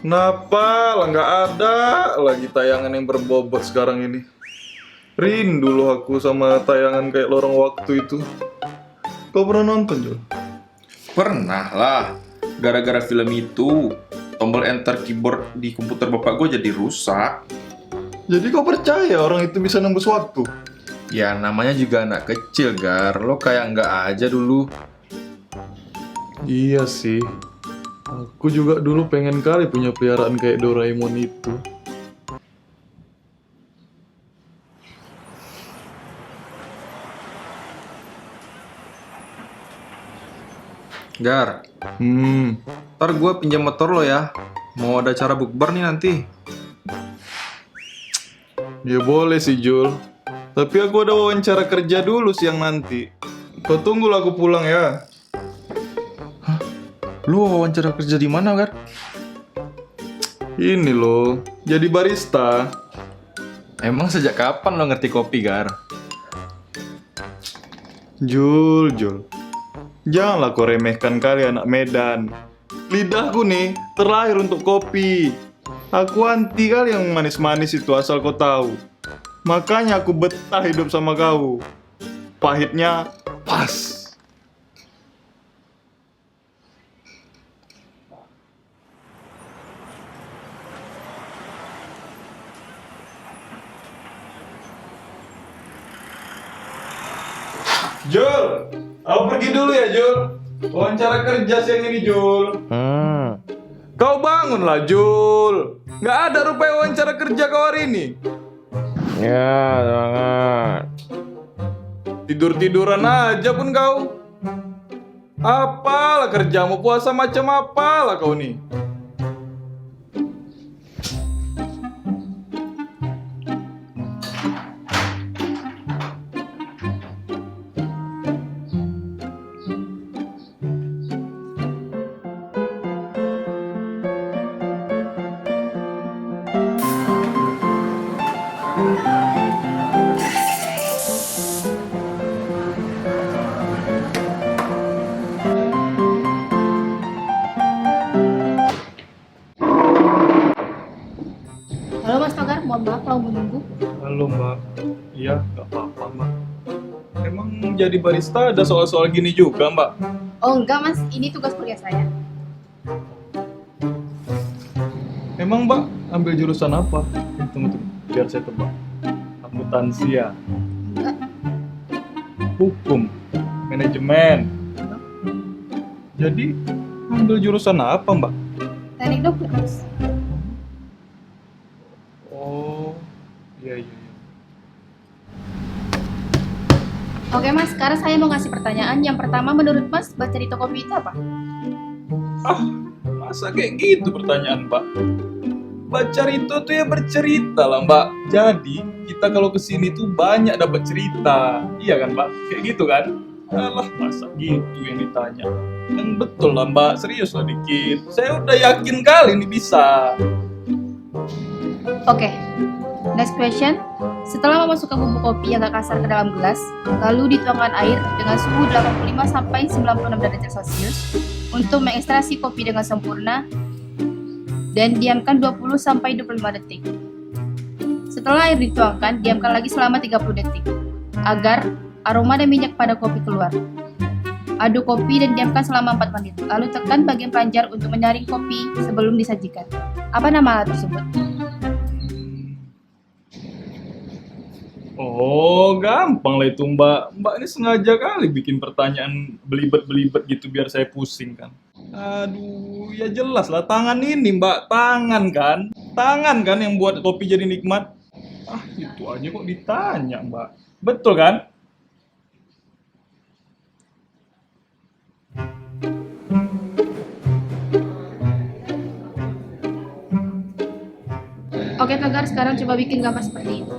Kenapa lah nggak ada lagi tayangan yang berbobot sekarang ini? Rindu loh aku sama tayangan kayak Lorong Waktu itu. Kau pernah nonton, Jul? Pernah lah. Gara-gara film itu, tombol enter keyboard di komputer bapak gue jadi rusak. Jadi kau percaya orang itu bisa nembus waktu? Ya namanya juga anak kecil, Gar. Lo kayak nggak aja dulu. Iya sih. Aku juga dulu pengen kali punya peliharaan kayak Doraemon itu. Gar, Hmm, ntar gue pinjam motor lo ya. Mau ada acara bukber nih nanti. ya boleh sih, Jul. Tapi aku ada wawancara kerja dulu siang nanti. Kau tunggu lah aku pulang ya. Lu wawancara kerja di mana, Gar? Ini loh, jadi barista. Emang sejak kapan lo ngerti kopi, Gar? Jul. Janganlah kau remehkan kali anak Medan. Lidahku nih terlahir untuk kopi. Aku anti kali yang manis-manis itu asal kau tahu. Makanya aku betah hidup sama kau. Pahitnya pas. Jul, aku pergi dulu ya, Jul. Wawancara kerja siang ini, Jul. Kau bangunlah, Jul. Nggak ada rupanya wawancara kerja kau hari ini. Ya, semangat. Tidur-tiduran aja pun kau. Apalah kerjamu, puasa macam apalah kau nih. Halo Mas Togar, mohon maaf kalau menunggu. Halo, Mbak. Iya, nggak apa-apa, Mbak. Emang jadi barista ada soal-soal gini juga, Mbak? Oh enggak Mas, ini tugas kuliah saya. Emang Mbak ambil jurusan apa? Tunggu, biar saya tebak. Akuntansi ya? Enggak, Hukum? Manajemen? Jadi ambil jurusan apa, Mbak? teknik dokter Mas. Oh, iya. Oke Mas, sekarang saya mau ngasih pertanyaan. Yang pertama, menurut Mas, baca di toko kopi itu apa? Ah, masa kayak gitu pertanyaan, Mbak? Baca itu tuh ya bercerita lah, Mbak. Jadi kita kalau kesini tuh banyak dapat cerita, iya kan, Mbak? Kayak gitu kan? Alah, masa gitu yang ditanya? Yang betul lah, Mbak. Serius lah dikit. Saya udah yakin kali ini bisa. Oke, next question. Setelah memasukkan bubuk kopi yang agak kasar ke dalam gelas, lalu dituangkan air dengan suhu 85 sampai 96 derajat Celcius untuk mengekstraksi kopi dengan sempurna dan diamkan 20 sampai 25 detik. Setelah air dituangkan, diamkan lagi selama 30 detik agar aroma dan minyak pada kopi keluar. Aduk kopi dan diamkan selama 4 menit. Lalu tekan bagian panjar untuk menyaring kopi sebelum disajikan. Apa nama alat tersebut? Oh, gampang lah itu, Mbak. Mbak ini sengaja kali bikin pertanyaan belibet-belibet gitu biar saya pusing kan. Aduh, ya jelas lah tangan ini, Mbak. Tangan kan? Tangan kan yang buat kopi jadi nikmat. Ah, itu aja kok ditanya, Mbak. Betul kan? Oke Togar, sekarang coba bikin gambar seperti itu.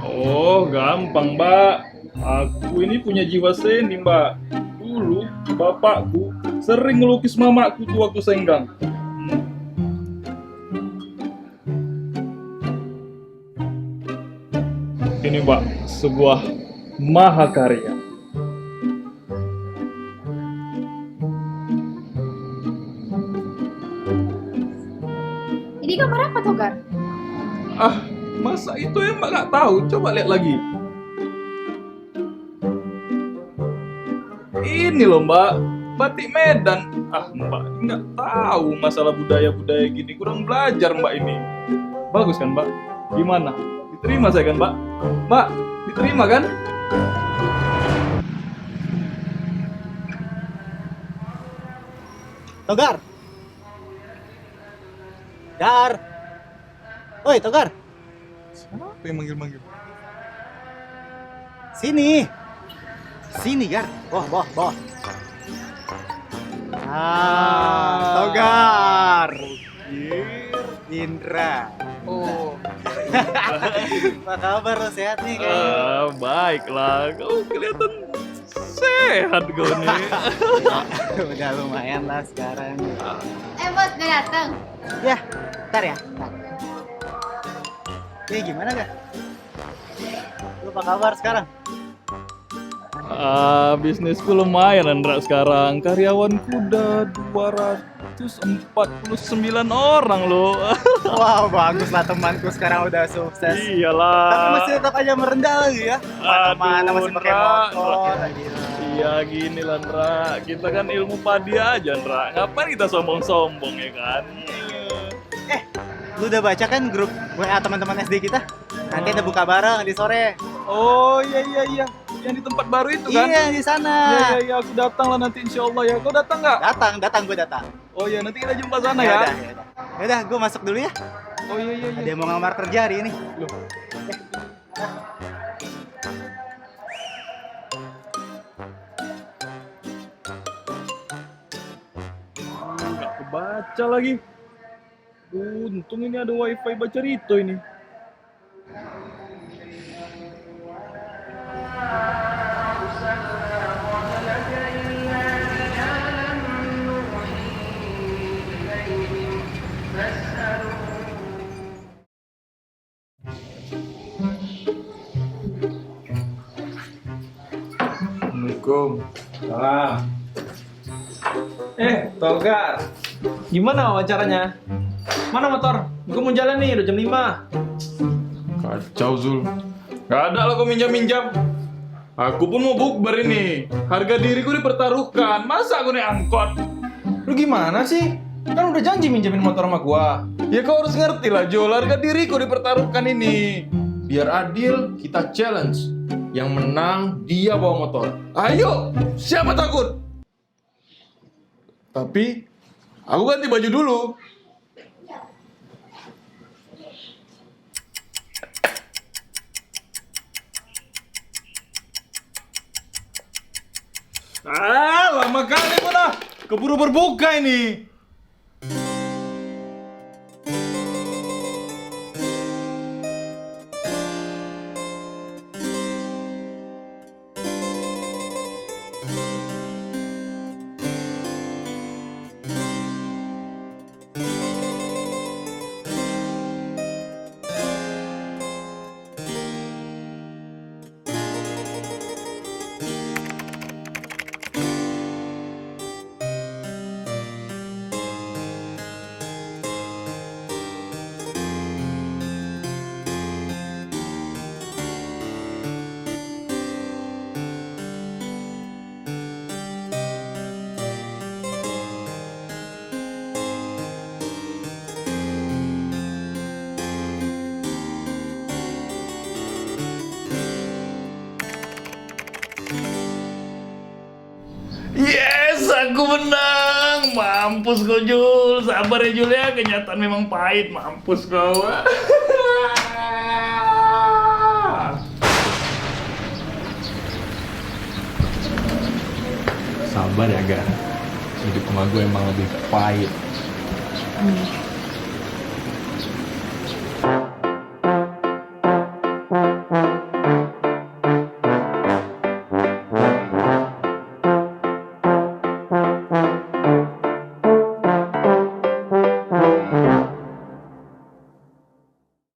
Oh, gampang, Mbak. Aku ini punya jiwa seni, Mbak. Dulu, bapakku sering ngelukis mamaku tuh waktu senggang. Ini Mbak, sebuah mahakarya. Ini gambar apa, Togar? Ah, masa itu yang Mbak nggak tahu? Coba lihat lagi. Ini loh Mbak, batik Medan. Ah Mbak, nggak tahu masalah budaya-budaya gini. Kurang belajar Mbak ini. Bagus kan Mbak? Gimana? Diterima saya kan Mbak? Mbak, diterima kan? Togar. Gar. Oi, Togar. Siapa yang manggil-manggil? Sini. Sini, Gar. Bawah. Togar. Indra. Oh, Apa kabar lo, sehat nih kayaknya? baiklah. Kau kelihatan sehat kau nih. Udah lumayan lah sekarang. Bos, udah datang. Ya, ntar ya. Ntar. Gimana, Gar? Lu apa kabar sekarang? Bisnisku lumayan Andra sekarang. Karyawanku udah 249 orang loh. Wow, bagus lah temanku sekarang udah sukses. Iyalah. Tapi masih tetap aja merendah lagi ya. Mana masih pakai Ndra, motor lagi. Iya gini lah Ndra. Kita kan ilmu padi aja Ndra. Ngapain kita sombong-sombong ya kan? Lu udah baca kan grup WA teman-teman SD kita? Nanti ada buka bareng di sore. Oh iya. Yang di tempat baru itu kan? Iya, di sana. Iya, aku datang lah nanti insya Allah ya. Kau datang nggak? Datang, gue datang. Oh iya, nanti kita jumpa sana ya. Yaudah, gue masuk dulu ya. Oh iya. Ada yang mau ngelamar kerja hari ini. Loh. Nggak kebaca lagi. Untung ini ada wifi baca Rito ini. Assalamualaikum. Salam. Togar. Gimana wawancaranya? Mana motor? Gue mau jalan nih, udah jam 5. Kacau Zul. Gak ada lah kau minjam-minjam. Aku pun mau bukber ini. Harga diriku dipertaruhkan. Masa aku naik angkot? Lu gimana sih? Kan udah janji minjemin motor sama gua. Ya kau harus ngerti lah Jol. Harga diriku dipertaruhkan ini. Biar adil, kita challenge. Yang menang, dia bawa motor. Ayo, siapa takut? Tapi, aku ganti baju dulu. Lama kali pun lah. Keburu berbuka ini. Yes, aku menang. Mampus kau Jul. Sabar ya Jul ya. Kenyataan memang pahit. Mampus kau. Sabar ya, Gar. Hidup sama gue emang lebih pahit.